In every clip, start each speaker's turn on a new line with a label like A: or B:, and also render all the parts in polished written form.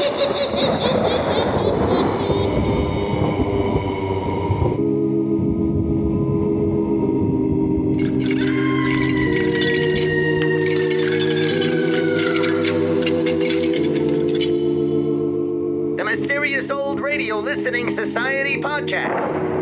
A: The Mysterious Old Radio Listening Society podcast.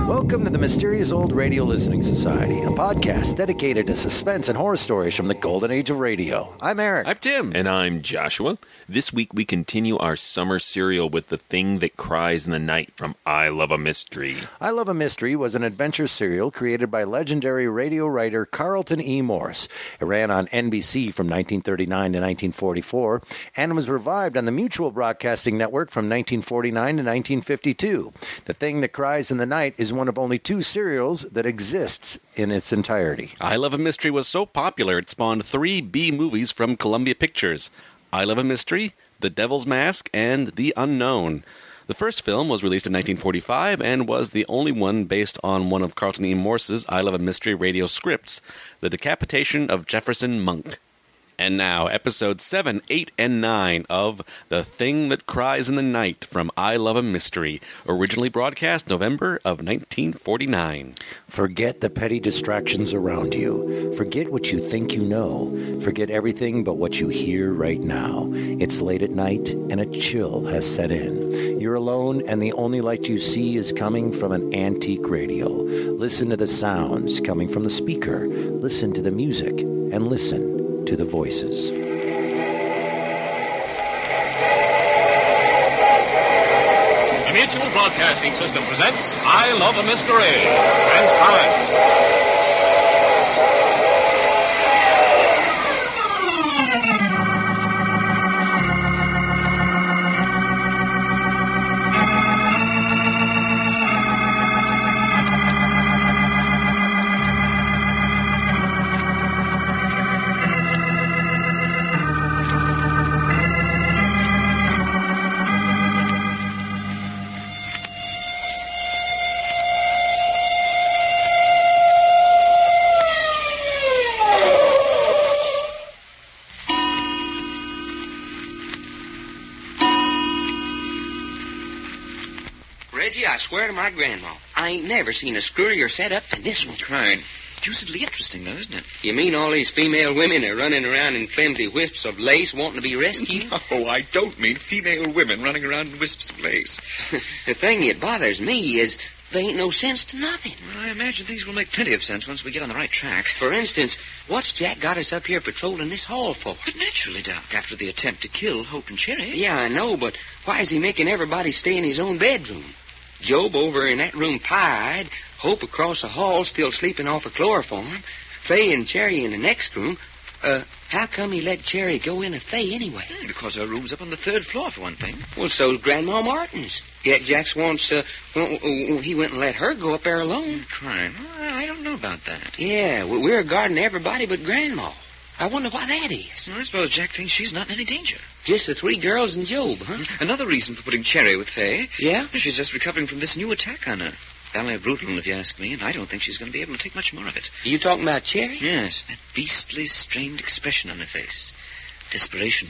A: Welcome to the Mysterious Old Radio Listening Society, a podcast dedicated to suspense and horror stories from the golden age of radio. I'm Eric.
B: I'm Tim.
C: And I'm Joshua. This week we continue our summer serial with The Thing That Cries in the Night from I Love a Mystery.
A: I Love a Mystery was an adventure serial created by legendary radio writer Carlton E. Morse. It ran on NBC from 1939 to 1944 and was revived on the Mutual Broadcasting Network from 1949 to 1952. The Thing That Cries in the Night is one of only two serials that exists in its entirety.
B: I Love a Mystery was so popular it spawned 3 B movies from Columbia Pictures. I Love a Mystery, The Devil's Mask, and The Unknown. The first film was released in 1945 and was the only one based on one of Carlton E. Morse's I Love a Mystery radio scripts, The Decapitation of Jefferson Monk. And now, episodes 7, 8, and 9 of The Thing That Cries in the Night from I Love a Mystery, originally broadcast November of 1949.
A: Forget the petty distractions around you. Forget what you think you know. Forget everything but what you hear right now. It's late at night, and a chill has set in. You're alone, and the only light you see is coming from an antique radio. Listen to the sounds coming from the speaker. Listen to the music, and listen to the voices.
D: The Mutual Broadcasting System presents I Love a Mystery. Transcribed.
E: Reggie, I swear to my grandma, I ain't never seen a scurrier setup than this one.
F: Crying. Deucedly interesting, though, isn't it?
E: You mean all these female women are running around in flimsy wisps of lace wanting to be rescued?
F: No, I don't mean female women running around in wisps of lace.
E: The thing that bothers me is they ain't no sense to nothing.
F: Well, I imagine things will make plenty of sense once we get on the right track.
E: For instance, what's Jack got us up here patrolling this hall for?
F: But naturally, Doc, after the attempt to kill Hope and Cherry.
E: Yeah, I know, but why is he making everybody stay in his own bedroom? Job over in that room pie-eyed, Hope across the hall still sleeping off of chloroform, Fay and Cherry in the next room. How come he let Cherry go in with Fay anyway?
F: Because her room's up on the 3rd floor, for one thing.
E: Well, so's Grandma Martin's. Yet Jack's wants, he went and let her go up there alone.
F: Crying. Well, I don't know about that.
E: Yeah, we're guarding everybody but Grandma. I wonder why that is.
F: Well, I suppose Jack thinks she's not in any danger.
E: Just the 3 girls and Job, huh?
F: Another reason for putting Cherry with Fay.
E: Yeah?
F: She's just recovering from this new attack on her. Ballet brutal, if you ask me, and I don't think she's going to be able to take much more of it.
E: You talking about Cherry?
F: Yes, that beastly, strained expression on her face. Desperation.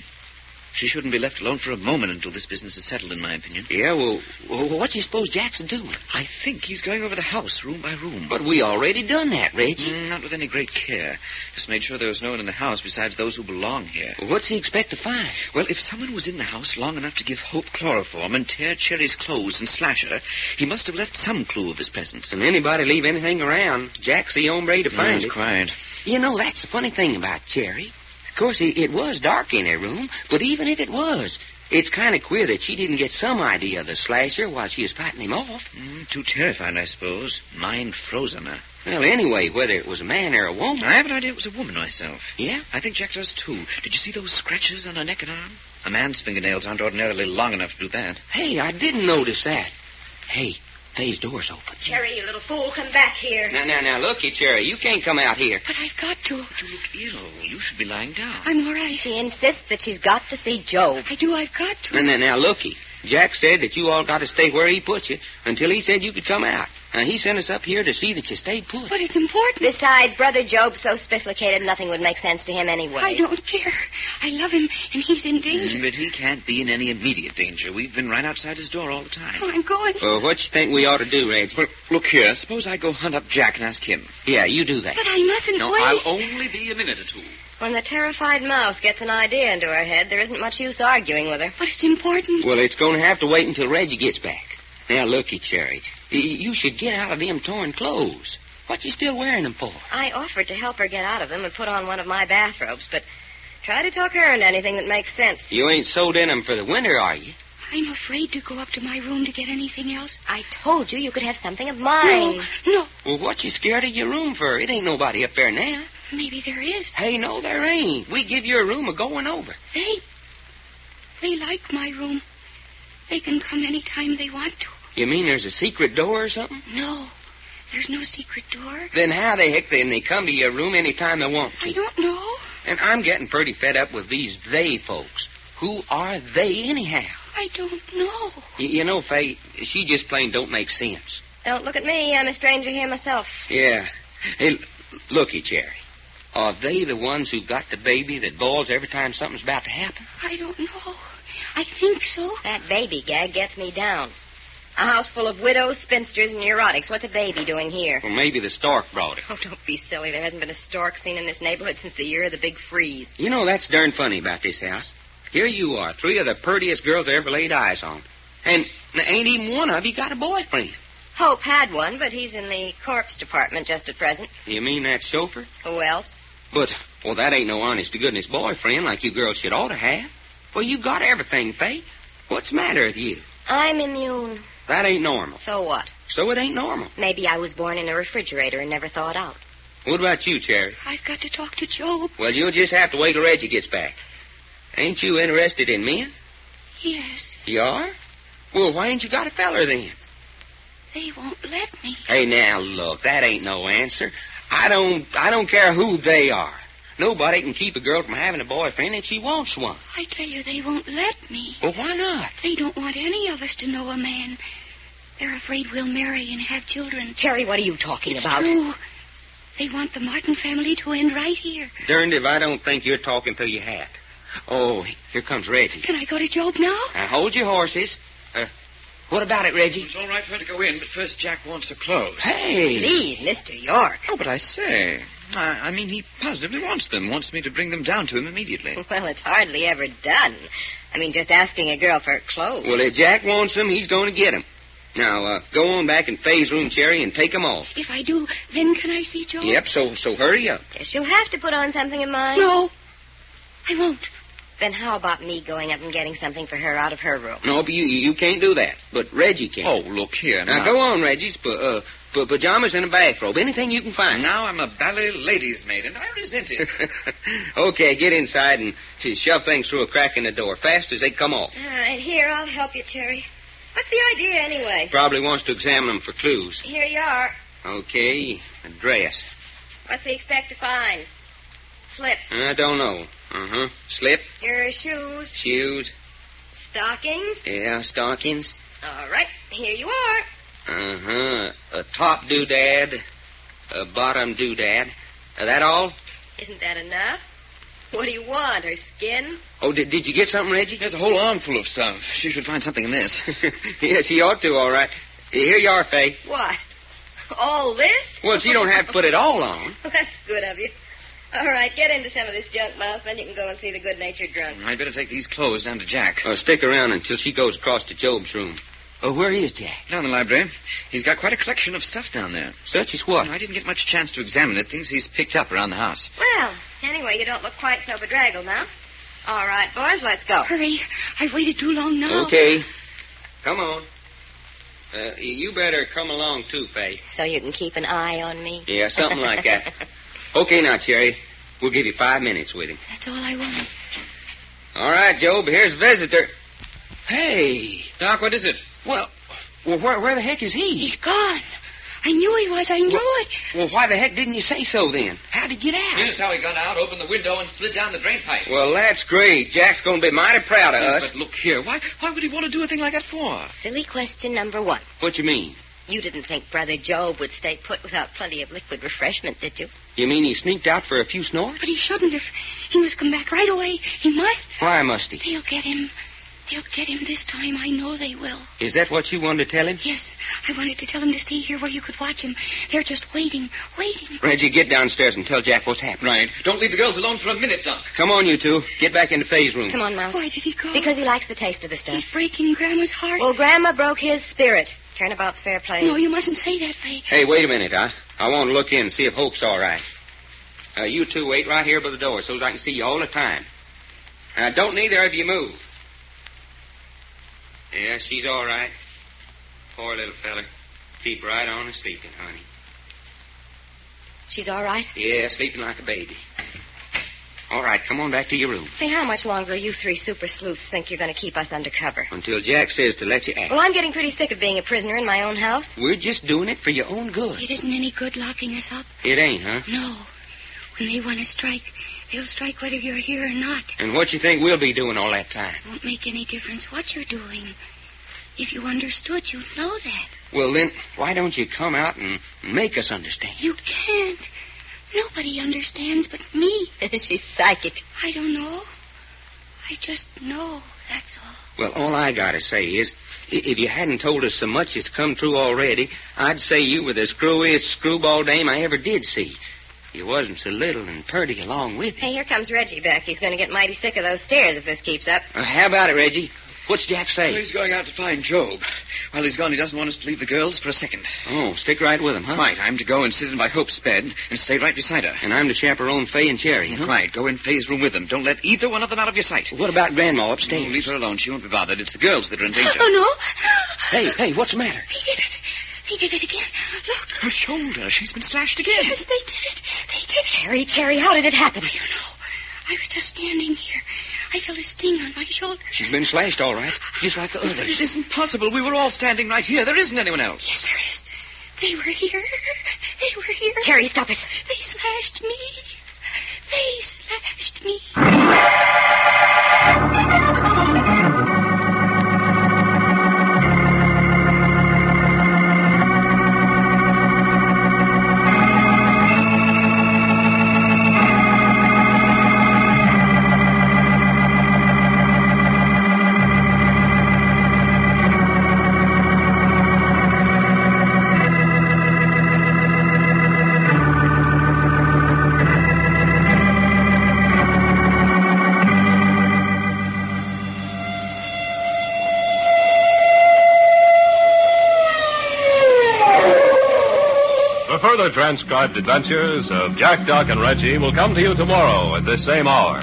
F: She shouldn't be left alone for a moment until this business is settled, in my opinion.
E: Yeah, well, what do you suppose Jack's doing?
F: I think he's going over the house, room by room.
E: But we already done that, Reggie.
F: Not with any great care. Just made sure there was no one in the house besides those who belong here.
E: Well, what's he expect to find?
F: Well, if someone was in the house long enough to give Hope chloroform and tear Cherry's clothes and slash her, he must have left some clue of his presence.
E: And anybody leave anything around, Jack's the hombre to find it.
F: Quiet.
E: You know, that's the funny thing about Cherry. Of course, it was dark in her room, but even if it was, it's kind of queer that she didn't get some idea of the slasher while she was fighting him off.
F: Too terrified, I suppose. Mind froze on her.
E: Well, anyway, whether it was a man or a woman...
F: I have an idea it was a woman myself.
E: Yeah?
F: I think Jack does, too. Did you see those scratches on her neck and arm? A man's fingernails aren't ordinarily long enough to do that.
E: Hey, I didn't notice that. Hey, Fay's door's open.
G: Cherry, you little fool, come back here.
E: Now, look, you, Cherry. You can't come out here.
G: But I've got to.
F: But you look ill. You should be lying down.
G: I'm all right. She insists that she's got to see Joe. I do. I've got to.
E: Now, looky. Jack said that you all got to stay where he put you until he said you could come out. He sent us up here to see that you stayed put.
H: But it's important.
G: Besides, Brother Job's so spifflicated, nothing would make sense to him anyway.
H: I don't care. I love him, and he's in danger.
F: But he can't be in any immediate danger. We've been right outside his door all the time.
H: Oh, I'm going.
E: What you think we ought to do, Reggie?
F: Well, look here. Suppose I go hunt up Jack and ask him.
E: Yeah, you do that.
H: But I mustn't
F: No,
H: wait.
F: I'll only be a minute or two.
G: When the terrified mouse gets an idea into her head, there isn't much use arguing with her.
H: But it's important.
E: Well, it's going to have to wait until Reggie gets back. Now, looky, Cherry. You should get out of them torn clothes. What you still wearing them for?
G: I offered to help her get out of them and put on one of my bathrobes, but try to talk her into anything that makes sense.
E: You ain't sewed in them for the winter, are you?
H: I'm afraid to go up to my room to get anything else.
G: I told you could have something of mine.
H: No.
E: Well, what you scared of your room for? It ain't nobody up there now.
H: Maybe there is.
E: Hey, no, there ain't. We give your room a going over.
H: They like my room. They can come any time they want to.
E: You mean there's a secret door or something?
H: No, there's no secret door.
E: Then how the heck can they come to your room any time they want to?
H: I don't know.
E: And I'm getting pretty fed up with these they folks. Who are they anyhow?
H: I don't know.
E: You know, Faye, she just plain don't make sense.
G: Don't look at me. I'm a stranger here myself.
E: Yeah. Hey, looky, Cherry. Are they the ones who got the baby that bawls every time something's about to happen?
H: I don't know. I think so.
G: That baby gag gets me down. A house full of widows, spinsters, and neurotics. What's a baby doing here?
E: Well, maybe the stork brought it.
G: Oh, don't be silly. There hasn't been a stork seen in this neighborhood since the year of the big freeze.
E: You know, that's darn funny about this house. Here you are, 3 of the purtiest girls I ever laid eyes on. And ain't even one of you got a boyfriend.
G: Hope had one, but he's in the corpse department just at present.
E: You mean that chauffeur?
G: Who else?
E: But, well, that ain't no honest-to-goodness boyfriend like you girls should ought to have. Well, you got everything, Faye. What's the matter with you?
G: I'm immune.
E: That ain't normal.
G: So what?
E: So it ain't normal.
G: Maybe I was born in a refrigerator and never thawed out.
E: What about you, Cherry?
H: I've got to talk to Job.
E: Well, you'll just have to wait till Reggie gets back. Ain't you interested in men?
H: Yes.
E: You are? Well, why ain't you got a feller then?
H: They won't let me.
E: Hey, now, look, that ain't no answer. I don't care who they are. Nobody can keep a girl from having a boyfriend if she wants one.
H: I tell you, they won't let me.
E: Well, why not?
H: They don't want any of us to know a man. They're afraid we'll marry and have children.
G: Terry, what are you talking
H: It's
G: about?
H: true. They want the Martin family to end right here.
E: Darned if I don't think you're talking through your hat. Oh, here comes Reggie.
H: Can I go to Job now?
E: Now, hold your horses. What about it, Reggie?
F: It's all right for her to go in, but first Jack wants her clothes.
E: Hey!
G: Please, Mr. York.
F: Oh, but I say. I mean, he positively wants them. Wants me to bring them down to him immediately.
G: Well, it's hardly ever done. I mean, just asking a girl for clothes.
E: Well, if Jack wants them, he's going to get them. Now, go on back in Faye's room, Cherry, and take them off.
H: If I do, then can I see Job?
E: Yep, so hurry up.
G: Yes, you'll have to put on something of mine.
H: No, I won't.
G: Then how about me going up and getting something for her out of her room?
E: No, but you can't do that. But Reggie can.
F: Oh, look here.
E: Now, go on, Reggie's. Pajamas and a bathrobe. Anything you can find.
F: Now I'm a ballet lady's maid, and I resent it.
E: Okay, get inside and shove things through a crack in the door, fast as they come off.
G: All right, here, I'll help you, Terry. What's the idea, anyway?
E: Probably wants to examine them for clues.
G: Here you are.
E: Okay, a dress.
G: What's he expect to find? Slip.
E: I don't know. Slip,
G: Your shoes.
E: shoes,
G: Stockings.
E: yeah, stockings.
G: All right, here you are.
E: A top doodad, a bottom doodad. That all?
G: Isn't that enough? What do you want, her skin?
E: Oh, did you get something, Reggie?
F: There's a whole armful of stuff. She should find something in this.
E: Yes, she ought to, all right. Here you are, Faye.
G: What? All this?
E: Well, she don't have to put it all on.
G: Well, that's good of you. All right, get into some of this junk, Mouse, then you can go and see the good-natured drunk.
F: I'd better take these clothes down to Jack.
E: Stick around until she goes across to Job's room. Where is Jack?
F: Down in the library. He's got quite a collection of stuff down there.
E: Such as what?
F: I didn't get much chance to examine it. Things he's picked up around the house.
G: Well, anyway, you don't look quite so bedraggled now. All right, boys, let's go.
H: Hurry. I've waited too long now.
E: Okay. Come on. You better come along, too, Faye.
G: So you can keep an eye on me?
E: Yeah, something like that. Okay, now, Cherry. We'll give you 5 minutes with him.
H: That's all I want.
E: All right, Job, here's a visitor. Hey.
F: Doc, what is it?
E: Well, where the heck is he?
H: He's gone. I knew he was. I knew it.
E: Well, why the heck didn't you say so then? How'd he get out?
F: Here's how he got out, opened the window, and slid down the drain pipe.
E: Well, that's great. Jack's going to be mighty proud of us.
F: But look here. Why would he want to do a thing like that for?
G: Silly question number 1.
E: What you mean?
G: You didn't think Brother Job would stay put without plenty of liquid refreshment, did you?
E: You mean he sneaked out for a few snorts?
H: But he shouldn't have. He must come back right away. He must.
E: Why must he?
H: They'll get him. They'll get him this time. I know they will.
E: Is that what you wanted to tell him?
H: Yes. I wanted to tell him to stay here where you could watch him. They're just waiting.
E: Reggie, get downstairs and tell Jack what's happening.
F: Right. Don't leave the girls alone for a minute, Doc.
E: Come on, you two. Get back into Faye's room.
G: Come on, Mouse.
H: Why did he go?
G: Because he likes the taste of the stuff.
H: He's breaking Grandma's heart.
G: Well, Grandma broke his spirit. Turnabout's fair play.
H: No, you mustn't say that, Faye.
E: Hey, wait a minute. I want to look in and see if Hope's all right. You two wait right here by the door so as I can see you all the time. Don't neither of you move. Yeah, she's all right. Poor little fella. Keep right on and sleeping, honey.
G: She's all right?
E: Yeah, sleeping like a baby. All right, come on back to your room.
G: Say, how much longer you three super sleuths think you're going to keep us undercover?
E: Until Jack says to let you act.
G: Well, I'm getting pretty sick of being a prisoner in my own house.
E: We're just doing it for your own good.
H: It isn't any good locking us up.
E: It ain't, huh?
H: No. When they want to strike, they'll strike whether you're here or not.
E: And what you think we'll be doing all that time?
H: It won't make any difference what you're doing. If you understood, you'd know that.
E: Well, then, why don't you come out and make us understand?
H: You can't. Nobody understands but me.
G: She's psychic.
H: I don't know. I just know, that's all.
E: Well, all I gotta say is, if you hadn't told us so much it's come true already, I'd say you were the screwiest screwball dame I ever did see. You wasn't so little and purty along with it.
G: Hey, here comes Reggie back. He's going to get mighty sick of those stairs if this keeps up.
E: How about it, Reggie? What's Jack say?
F: Well, he's going out to find Job. While he's gone, he doesn't want us to leave the girls for a second.
E: Oh, stick right with him, huh?
F: Right, I'm to go and sit in by Hope's bed and stay right beside her.
E: And I'm to chaperone Faye and Cherry, huh?
F: Right, go in Faye's room with them. Don't let either one of them out of your sight.
E: What about Grandma upstairs?
F: Leave her alone. She won't be bothered. It's the girls that are in danger.
H: Oh, no.
E: Hey, what's the matter?
H: They did it. They did it again. Look.
F: Her shoulder. She's been slashed again.
H: Yes, they did it. They did it.
G: Cherry, how did it happen?
H: I don't know. I was just standing here. I felt a sting on my shoulder.
E: She's been slashed, all right, just like the others.
F: It isn't possible. We were all standing right here. There isn't anyone else.
H: Yes, there is. They were here. They were here.
G: Cherry, stop it.
H: They slashed me. They slashed me.
D: Further transcribed adventures of Jack, Doc, and Reggie will come to you tomorrow at this same hour.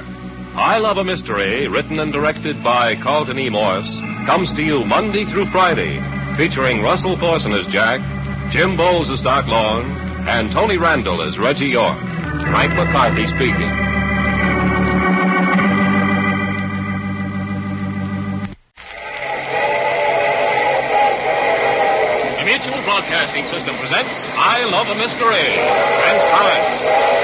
D: I Love a Mystery, written and directed by Carlton E. Morse, comes to you Monday through Friday, featuring Russell Thorson as Jack, Jim Bowles as Doc Long, and Tony Randall as Reggie York. Frank McCarthy speaking. The Mutual Broadcasting System presents I Love a Mystery. Transcribed.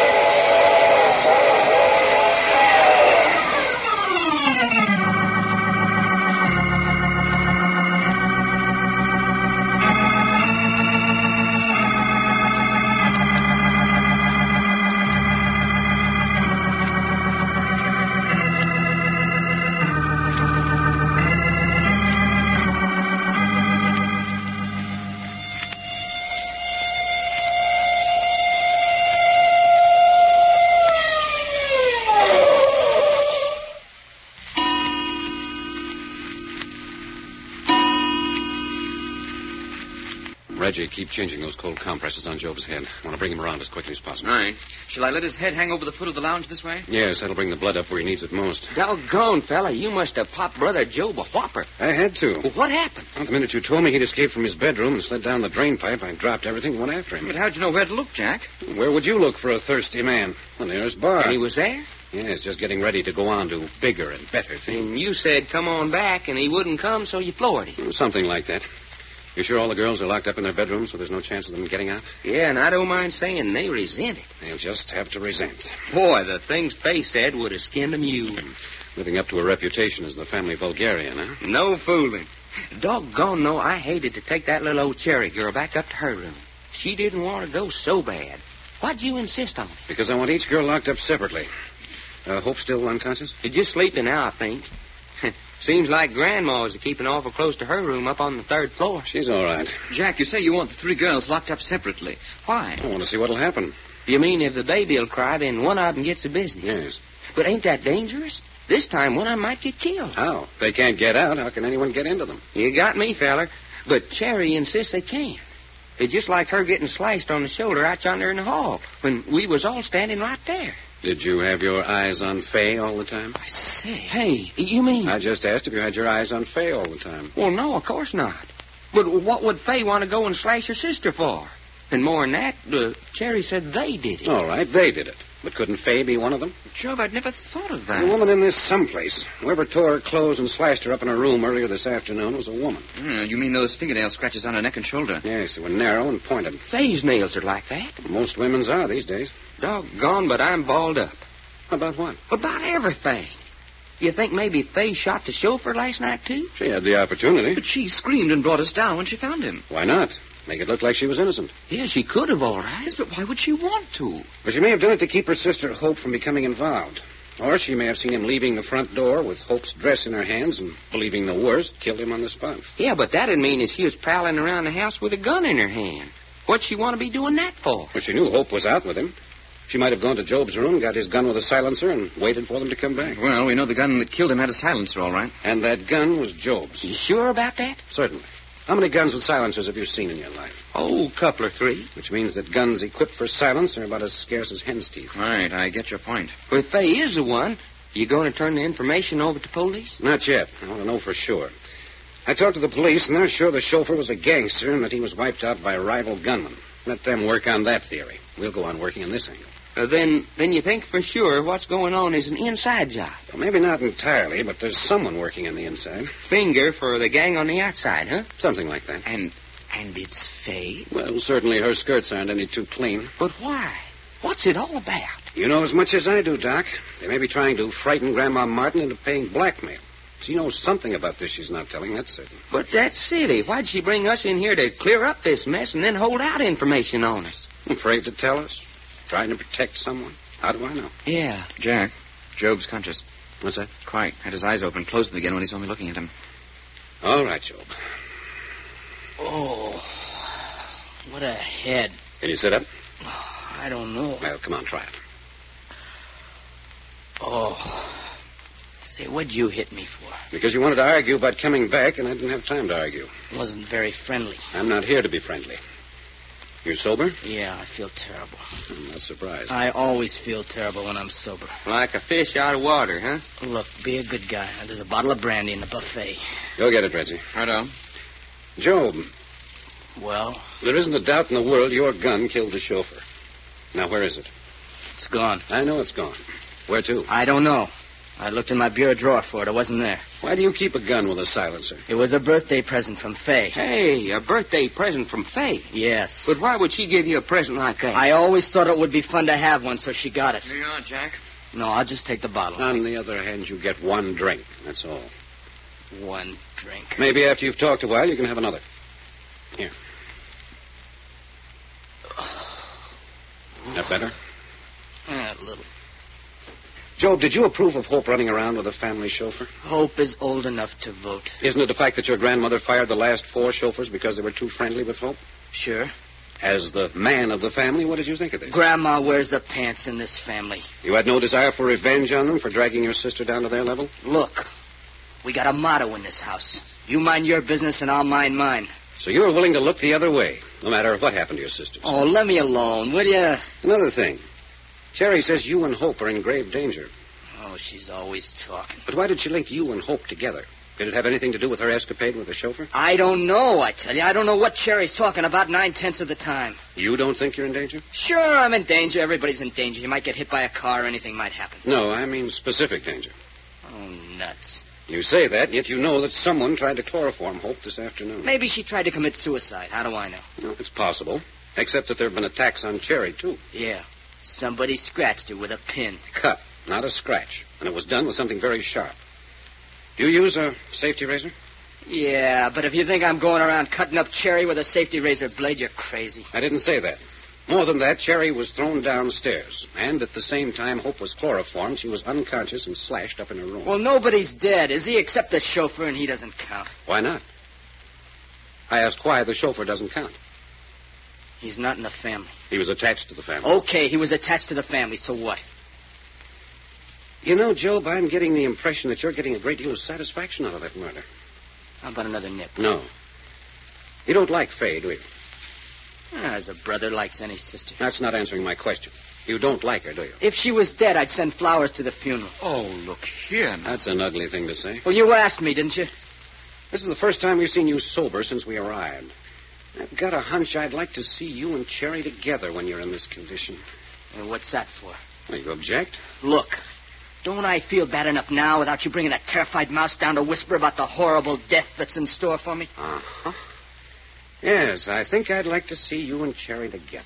I: Reggie, keep changing those cold compresses on Job's head. I want to bring him around as quickly as possible.
F: All right. Shall I let his head hang over the foot of the lounge this way?
I: Yes, that'll bring the blood up where he needs it most.
E: Doggone, fella, you must have popped Brother Job a whopper.
I: I had to.
E: Well, what happened?
I: Well, the minute you told me he'd escaped from his bedroom and slid down the drain pipe, I dropped everything and went after him.
F: But how'd you know where to look, Jack?
I: Where would you look for a thirsty man? The nearest bar.
E: And he was there?
I: Yes, just getting ready to go on to bigger and better things.
E: And you said come on back, and he wouldn't come, so you floored him.
I: Something like that. You sure all the girls are locked up in their bedrooms, so there's no chance of them getting out?
E: Yeah, and I don't mind saying they resent it.
I: They'll just have to resent.
E: Boy, the things Faye said would have skinned a mule.
I: Living up to a reputation as the family vulgarian, huh?
E: No fooling. Doggone no, I hated to take that little old Cherry girl back up to her room. She didn't want to go so bad. Why'd you insist on it?
I: Because I want each girl locked up separately. Hope still unconscious?
E: She's just sleeping now, I think. Seems like Grandma's keeping awful close to her room up on the 3rd floor.
I: She's all right.
F: Jack, you say you want the 3 girls locked up separately. Why?
I: I want to see what'll happen.
E: You mean if the baby'll cry, then one of them gets the business?
I: Yes.
E: But ain't that dangerous? This time one of them might get killed.
I: How? If they can't get out, how can anyone get into them?
E: You got me, feller. But Cherry insists they can. It's just like her getting sliced on the shoulder out yonder in the hall when we was all standing right there.
I: Did you have your eyes on Fay all the time?
E: I say. Hey, you mean...
I: I just asked if you had your eyes on Fay all the time.
E: Well, no, of course not. But what would Fay want to go and slash her sister for? And more than that, Cherry said they did it.
I: All right, they did it. But couldn't Fay be one of them?
F: Jove, I'd never thought of that.
I: There's a woman in this someplace. Whoever tore her clothes and slashed her up in her room earlier this afternoon was a woman.
F: You mean those fingernail scratches on her neck and shoulder?
I: Yes, they were narrow and pointed.
E: Fay's nails are like that.
I: Most women's are these days.
E: Doggone, but I'm balled up.
I: About what?
E: About everything. You think maybe Fay shot the chauffeur last night, too?
I: She had the opportunity.
F: But she screamed and brought us down when she found him.
I: Why not? Make it look like she was innocent.
E: Yeah, she could have, all right.
F: Yes, but why would she want to?
I: Well, she may have done it to keep her sister Hope from becoming involved. Or she may have seen him leaving the front door with Hope's dress in her hands and, believing the worst, killed him on the spot.
E: Yeah, but that'd mean that she was prowling around the house with a gun in her hand. What'd she want to be doing that for?
I: Well, she knew Hope was out with him. She might have gone to Job's room, got his gun with a silencer, and waited for them to come back.
F: Well, we know the gun that killed him had a silencer, all right.
I: And that gun was Job's.
E: You sure about that?
I: Certainly. How many guns with silencers have you seen in your life?
E: Oh, a couple or 3.
I: Which means that guns equipped for silence are about as scarce as hen's teeth.
F: Right, I get your point.
E: Well, if Fay is the one, you going to turn the information over to police?
I: Not yet. I want to know for sure. I talked to the police, and they're sure the chauffeur was a gangster and that he was wiped out by rival gunmen. Let them work on that theory. We'll go on working on this angle.
E: Then you think for sure what's going on is an inside job?
I: Well, maybe not entirely, but there's someone working on the inside.
E: Finger for the gang on the outside, huh?
I: Something like that.
E: And it's Fay?
I: Well, certainly her skirts aren't any too clean.
E: But why? What's it all about?
I: You know as much as I do, Doc. They may be trying to frighten Grandma Martin into paying blackmail. She knows something about this she's not telling, that's certain.
E: But that's silly. Why'd she bring us in here to clear up this mess and then hold out information on us?
I: Afraid to tell us? Trying to protect someone? How do I know?
E: Yeah.
F: Jack, Job's conscious.
I: What's that?
F: Quite. Had his eyes open, closed them again when he saw me looking at him.
I: All right, Job.
E: Oh, what a head.
I: Can you sit up?
E: I don't know.
I: Well, come on, try it.
E: Oh. Say, what'd you hit me for?
I: Because you wanted to argue about coming back, and I didn't have time to argue.
E: Wasn't very friendly.
I: I'm not here to be friendly. You sober?
E: Yeah, I feel terrible.
I: I'm not surprised.
E: I always feel terrible when I'm sober. Like a fish out of water, huh? Look, be a good guy. There's a bottle of brandy in the buffet.
I: Go get it, Reggie.
F: Righto.
I: Job,
E: Well?
I: there isn't a doubt in the world your gun killed the chauffeur. Now, where is it?
E: It's gone.
I: I know it's gone. Where to?
E: I don't know. I looked in my bureau drawer for it. It wasn't there.
I: Why do you keep a gun with a silencer?
E: It was a birthday present from Fay. Hey, a birthday present from Fay? Yes. But why would she give you a present like that? I always thought it would be fun to have one, so she got it.
F: Here you are, Jack.
E: No, I'll just take the bottle.
I: On the other hand, you get one drink. That's all.
E: One drink.
I: Maybe after you've talked a while, you can have another. Here. That better?
E: A little.
I: Job, did you approve of Hope running around with a family chauffeur?
E: Hope is old enough to vote.
I: Isn't it the fact that your grandmother fired the last 4 chauffeurs because they were too friendly with Hope?
E: Sure.
I: As the man of the family, what did you think of this?
E: Grandma wears the pants in this family.
I: You had no desire for revenge on them for dragging your sister down to their level?
E: Look, we got a motto in this house. You mind your business and I'll mind mine.
I: So you're willing to look the other way, no matter what happened to your sisters?
E: Oh, let me alone, will you?
I: Another thing. Cherry says you and Hope are in grave danger.
E: Oh, she's always talking.
I: But why did she link you and Hope together? Did it have anything to do with her escapade with the chauffeur?
E: I don't know, I tell you. I don't know what Cherry's talking about 9/10 of the time.
I: You don't think you're in danger?
E: Sure, I'm in danger. Everybody's in danger. You might get hit by a car or anything might happen.
I: No, I mean specific danger.
E: Oh, nuts.
I: You say that, yet you know that someone tried to chloroform Hope this afternoon.
E: Maybe she tried to commit suicide. How do I know?
I: No, it's possible. Except that there have been attacks on Cherry, too.
E: Yeah. Somebody scratched her with a pin.
I: Cut, not a scratch. And it was done with something very sharp. Do you use a safety razor?
J: Yeah, but if you think I'm going around cutting up Cherry with a safety razor blade, you're crazy.
I: I didn't say that. More than that, Cherry was thrown downstairs. And at the same time Hope was chloroformed, she was unconscious and slashed up in her room.
J: Well, nobody's dead, is he? Except the chauffeur, and he doesn't count.
I: Why not? I asked why the chauffeur doesn't count.
J: He's not in the family.
I: He was attached to the family.
J: Okay, he was attached to the family, so what?
I: You know, Job, I'm getting the impression that you're getting a great deal of satisfaction out of that murder.
J: How about another nip?
I: No. You don't like Faye, do you?
J: As a brother likes any sister.
I: That's not answering my question. You don't like her, do you?
J: If she was dead, I'd send flowers to the funeral.
F: Oh, look here now.
I: That's an ugly thing to say.
J: Well, you asked me, didn't you?
I: This is the first time we've seen you sober since we arrived. I've got a hunch I'd like to see you and Cherry together when you're in this condition.
J: And what's that for?
I: Well, you object?
J: Look, don't I feel bad enough now without you bringing that terrified mouse down to whisper about the horrible death that's in store for me?
I: Uh-huh. Yes, I think I'd like to see you and Cherry together.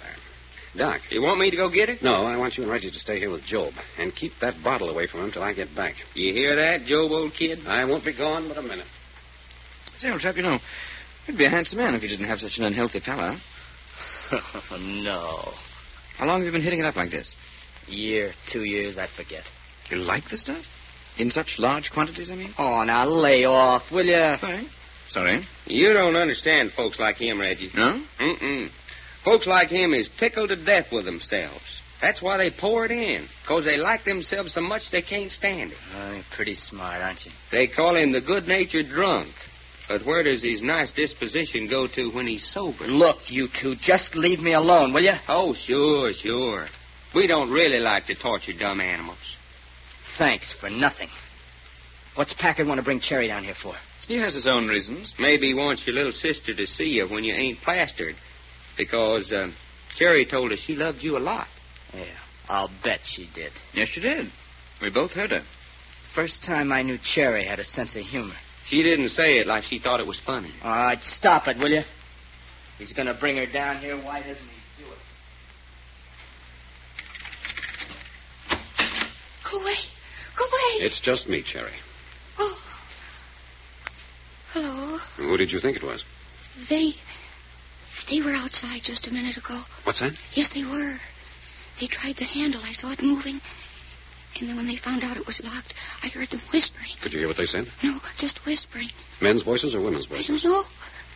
I: Doc.
E: You want me to go get her?
I: No, I want you and Reggie to stay here with Job. And keep that bottle away from him till I get back.
E: You hear that, Job, old kid?
I: I won't be gone but a minute.
F: Say, old chap, you know, you'd be a handsome man if you didn't have such an unhealthy pallor.
J: No.
F: How long have you been hitting it up like this?
J: A year, 2 years, I forget.
F: You like the stuff? In such large quantities, I mean?
J: Oh, now lay off, will you?
F: Sorry.
E: You don't understand folks like him, Reggie.
F: No?
E: Mm-mm. Folks like him is tickled to death with themselves. That's why they pour it in, because they like themselves so much they can't stand it.
J: Oh, you're pretty smart, aren't you?
E: They call him the good-natured drunk. But where does his nice disposition go to when he's sober?
J: Look, you two, just leave me alone, will you?
E: Oh, sure. We don't really like to torture dumb animals.
J: Thanks for nothing. What's Packard want to bring Cherry down here for?
F: He has his own reasons.
E: Maybe he wants your little sister to see you when you ain't plastered. Because Cherry told us she loved you a lot.
J: Yeah, I'll bet she did.
F: Yes, she did. We both heard her.
J: First time I knew Cherry had a sense of humor.
E: She didn't say it like she thought it was funny.
J: All right, stop it, will you? He's going to bring her down here. Why doesn't he do it?
H: Go away. Go away.
I: It's just me, Cherry.
H: Oh. Hello.
I: Who did you think it was?
H: They were outside just a minute ago.
I: What's that?
H: Yes, they were. They tried the handle. I saw it moving. And then when they found out it was locked, I heard them whispering.
I: Could you hear what they said?
H: No, just whispering.
I: Men's voices or women's
H: I
I: voices?
H: don't know.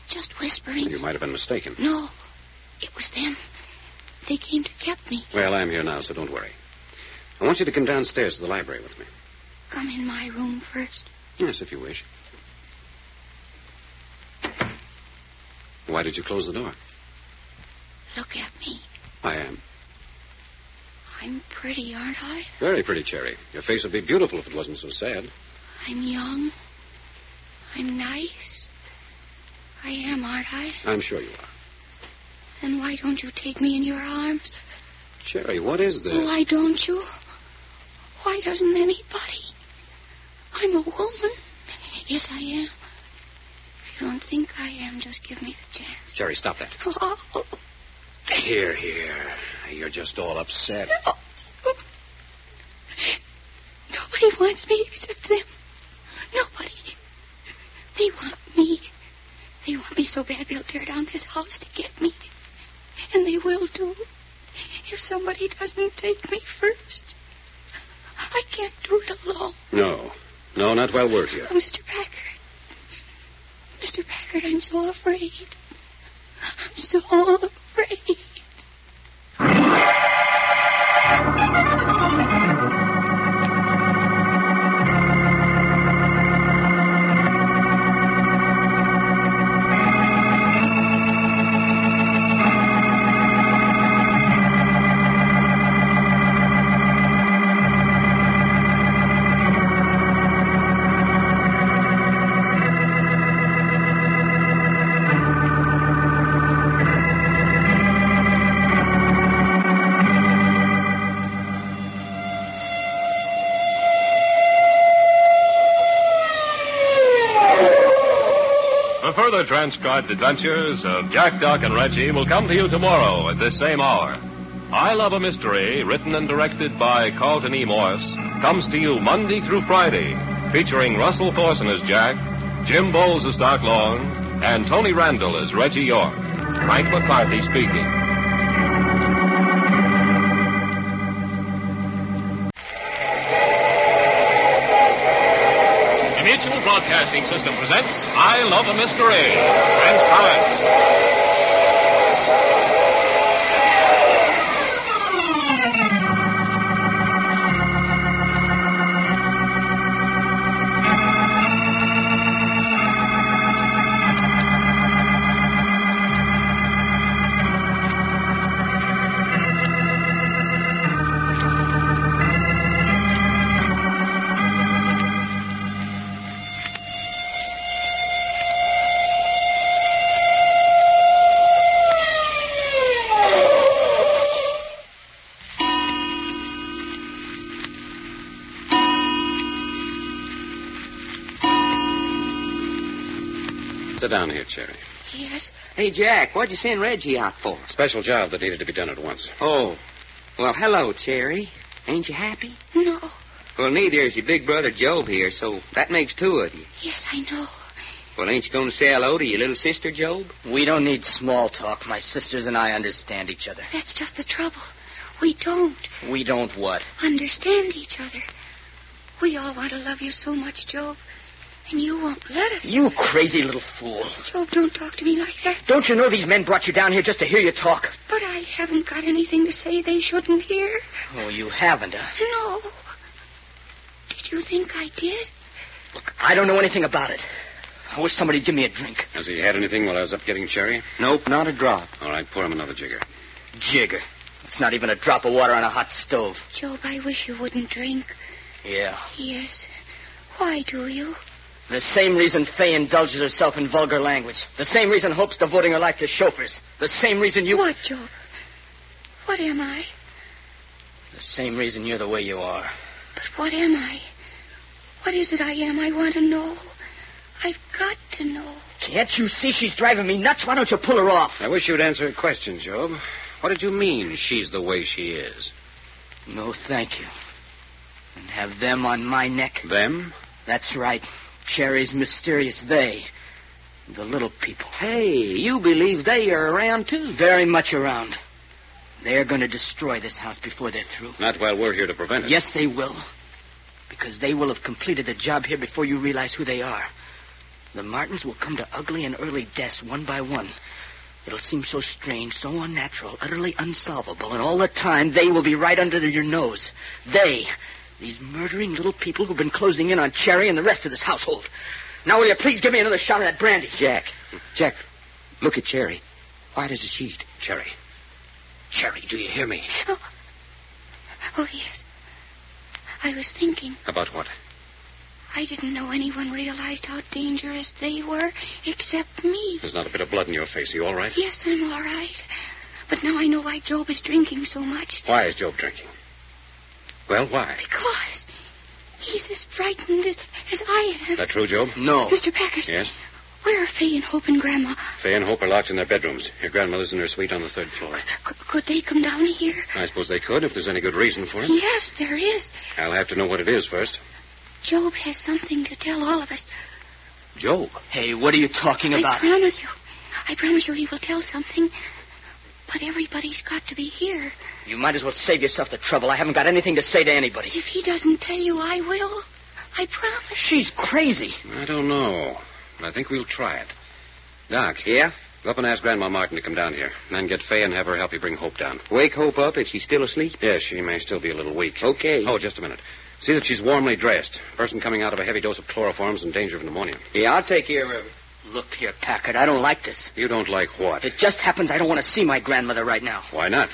H: Just whispering.
I: You might have been mistaken.
H: No, it was them. They came to get me.
I: Well, I'm here now, so don't worry. I want you to come downstairs to the library with me.
H: Come in my room first.
I: Yes, if you wish. Why did you close the door?
H: Look at me.
I: I am.
H: I'm pretty, aren't I?
I: Very pretty, Cherry. Your face would be beautiful if it wasn't so sad.
H: I'm young. I'm nice. I am, aren't I?
I: I'm sure you are.
H: Then why don't you take me in your arms?
I: Cherry, what is this?
H: Why don't you? Why doesn't anybody? I'm a woman. Yes, I am. If you don't think I am, just give me the chance.
I: Cherry, stop that.
H: Oh.
I: Here. You're just all upset.
H: No. Nobody wants me except them. Nobody. They want me. They want me so bad they'll tear down this house to get me. And they will do. If somebody doesn't take me first. I can't do it alone.
I: No, not while we're here.
H: Oh, Mr. Packard. Mr. Packard, I'm so afraid. I'm so afraid.
D: Further transcribed adventures of Jack, Doc, and Reggie will come to you tomorrow at this same hour. I Love a Mystery, written and directed by Carlton E. Morse, comes to you Monday through Friday, featuring Russell Thorson as Jack, Jim Bowles as Doc Long, and Tony Randall as Reggie York. Frank McCarthy speaking. The Mutual Broadcasting System presents I Love a Mystery. Transparent.
I: Sit down here, Cherry.
H: Yes.
E: Hey, Jack, what'd you send Reggie out for?
I: Special job that needed to be done at once.
E: Oh. Well, hello, Cherry. Ain't you happy?
H: No.
E: Well, neither is your big brother Job here, so that makes two of you.
H: Yes, I know.
E: Well, ain't you going to say hello to your little sister, Job?
J: We don't need small talk. My sisters and I understand each other.
H: That's just the trouble. We don't
J: We don't what?
H: understand each other. We all want to love you so much, Job. And you won't let us.
J: You crazy little fool.
H: Job, don't talk to me like that.
J: Don't you know these men brought you down here just to hear you talk?
H: But I haven't got anything to say they shouldn't hear.
J: Oh, you haven't, huh?
H: No. Did you think I did?
J: Look, I don't know anything about it. I wish somebody'd give me a drink.
I: Has he had anything while I was up getting Cherry?
E: Nope, not a drop.
I: All right, pour him another jigger.
J: Jigger. It's not even a drop of water on a hot stove.
H: Job, I wish you wouldn't drink.
J: Yeah.
H: Yes. Why do you?
J: The same reason Fay indulges herself in vulgar language. The same reason Hope's devoting her life to chauffeurs. The same reason you...
H: What, Job? What am I?
J: The same reason you're the way you are.
H: But what am I? What is it I am? I want to know. I've got to know.
J: Can't you see she's driving me nuts? Why don't you pull her off?
I: I wish you'd answer a question, Job. What did you mean she's the way she is?
J: No, thank you. And have them on my neck?
I: Them?
J: That's right. Cherry's mysterious they. The little people.
E: Hey, you believe they are around, too?
J: Very much around. They're going to destroy this house before they're through.
I: Not while we're here to prevent it.
J: Yes, they will. Because they will have completed the job here before you realize who they are. The Martins will come to ugly and early deaths one by one. It'll seem so strange, so unnatural, utterly unsolvable, and all the time they will be right under your nose. They... These murdering little people who've been closing in on Cherry and the rest of this household. Now, will you please give me another shot of that brandy?
E: Jack, look at Cherry. White as a sheet.
I: Cherry, do you hear me?
H: Oh, yes. I was thinking.
I: About what?
H: I didn't know anyone realized how dangerous they were except me.
I: There's not a bit of blood in your face. Are you all right?
H: Yes, I'm all right. But now I know why Job is drinking so much.
I: Why is Job drinking? Well, why?
H: Because he's as frightened as I am.
I: That true, Job?
J: No.
H: Mr. Packard.
I: Yes?
H: Where are Fay and Hope and Grandma?
I: Fay and Hope are locked in their bedrooms. Your grandmother's in her suite on the third floor.
H: Could they come down here?
I: I suppose they could, if there's any good reason for it.
H: Yes, there is.
I: I'll have to know what it is first.
H: Job has something to tell all of us.
I: Job?
J: Hey, what are you talking about?
H: I promise you he will tell something. But everybody's got to be here.
J: You might as well save yourself the trouble. I haven't got anything to say to anybody.
H: If he doesn't tell you, I will. I promise.
J: She's crazy.
I: I don't know, but I think we'll try it. Doc.
E: Yeah?
I: Go up and ask Grandma Martin to come down here. And then get Fay and have her help you bring Hope down.
E: Wake Hope up if she's still asleep?
I: Yes, she may still be a little weak.
E: Okay.
I: Oh, just a minute. See that she's warmly dressed. Person coming out of a heavy dose of chloroform's in danger of pneumonia.
E: Yeah, I'll take care of her.
J: Look here, Packard, I don't like this.
I: You don't like what?
J: It just happens I don't want to see my grandmother right now.
I: Why not?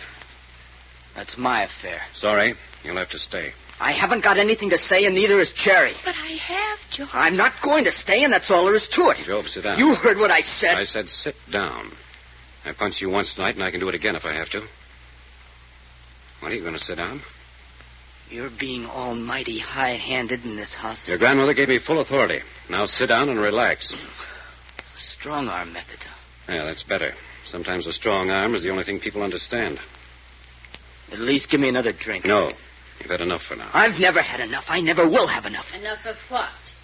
J: That's my affair.
I: Sorry, you'll have to stay.
J: I haven't got anything to say, and neither is Cherry.
H: But I have, Job.
J: I'm not going to stay, and that's all there is to it.
I: Job, sit down.
J: You heard what I said.
I: I said sit down. I punched you once tonight, and I can do it again if I have to. What, are you going to sit down?
J: You're being almighty high-handed in this house.
I: Your grandmother gave me full authority. Now sit down and relax.
J: Strong-arm method.
I: Yeah, that's better. Sometimes a strong arm is the only thing people understand.
J: At least give me another drink.
I: No. You've had enough for now.
J: I've never had enough. I never will have enough.
G: Enough of what?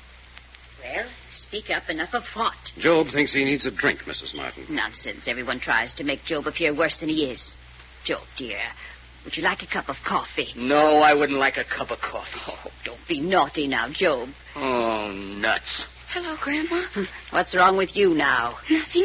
K: Well, speak up. Enough of what?
I: Job thinks he needs a drink, Mrs. Martin.
K: Nonsense. Everyone tries to make Job appear worse than he is. Job, dear, would you like a cup of coffee?
J: No, I wouldn't like a cup of coffee.
K: Oh, don't be naughty now, Job.
J: Oh, nuts.
H: Hello, Grandma.
K: What's wrong with you now?
H: Nothing.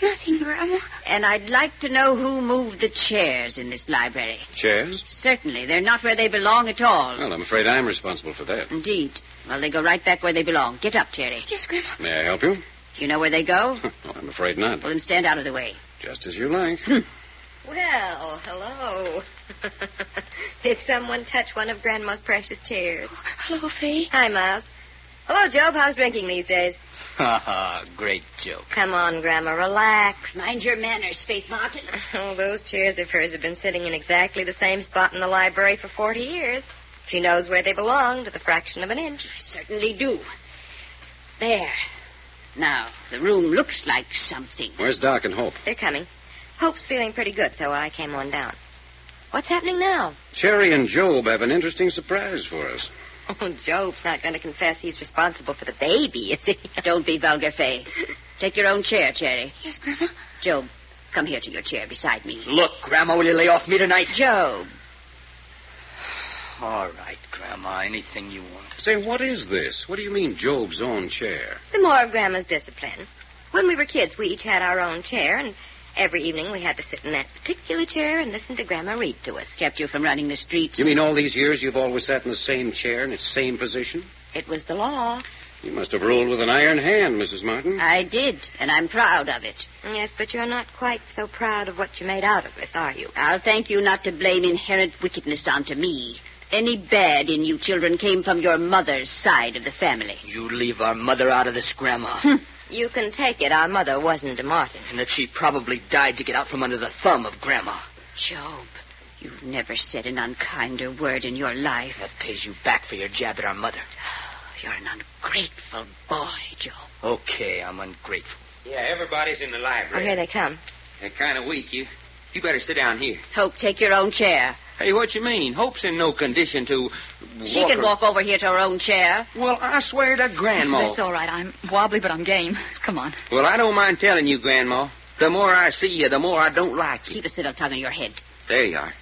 H: Nothing, Grandma.
K: And I'd like to know who moved the chairs in this library.
I: Chairs?
K: Certainly. They're not where they belong at all.
I: Well, I'm afraid I'm responsible for that.
K: Indeed. Well, they go right back where they belong. Get up, Cherry.
H: Yes, Grandma.
I: May I help you?
K: Do you know where they go?
I: No, I'm afraid not.
K: Well, then stand out of the way.
I: Just as you like.
G: Well, hello. Did someone touch one of Grandma's precious chairs?
H: Oh, hello, Faye.
G: Hi, Miles. Hello, Job. How's drinking these days?
J: Ha ha, great joke.
G: Come on, Grandma, relax.
K: Mind your manners, Faith Martin.
G: Oh, those chairs of hers have been sitting in exactly the same spot in the library for 40 years. She knows where they belong to the fraction of an inch.
K: I certainly do. There. Now, the room looks like something.
I: Where's Doc and Hope?
G: They're coming. Hope's feeling pretty good, so I came on down. What's happening now?
I: Cherry and Job have an interesting surprise for us.
G: Oh, Job's not going to confess he's responsible for the baby, is he?
K: Don't be vulgar, Faye. Take your own chair, Cherry.
H: Yes, Grandma.
K: Job, come here to your chair beside me.
J: Look, Grandma, will you lay off me tonight?
K: Job.
J: All right, Grandma, anything you want.
I: Say, what is this? What do you mean, Job's own chair?
G: Some more of Grandma's discipline. When we were kids, we each had our own chair, and every evening we had to sit in that particular chair and listen to Grandma read to us.
K: Kept you from running the streets.
I: You mean all these years you've always sat in the same chair in its same position?
G: It was the law.
I: You must have ruled with an iron hand, Mrs. Martin.
K: I did, and I'm proud of it.
G: Yes, but you're not quite so proud of what you made out of this, are you?
K: I'll thank you not to blame inherent wickedness onto me. Any bad in you children came from your mother's side of the family.
J: You leave our mother out of this, Grandma.
G: You can take it our mother wasn't a Martin.
J: And that she probably died to get out from under the thumb of Grandma.
K: Job, you've never said an unkinder word in your life.
J: That pays you back for your jab at our mother.
K: You're an ungrateful boy, Job.
J: Okay, I'm ungrateful.
E: Yeah, everybody's in the
G: Oh,
E: library.
G: here they come.
E: They're kind of weak. You better sit down here.
K: Hope, take your own chair.
E: Hey, what you mean? Hope's in no condition to
K: She can walk over here to her own chair.
E: Well, I swear to Grandma.
L: That's all right. I'm wobbly, but I'm game. Come on.
E: Well, I don't mind telling you, Grandma. The more I see you, the more I don't like you.
K: Keep a civil tongue in your head.
E: There you are.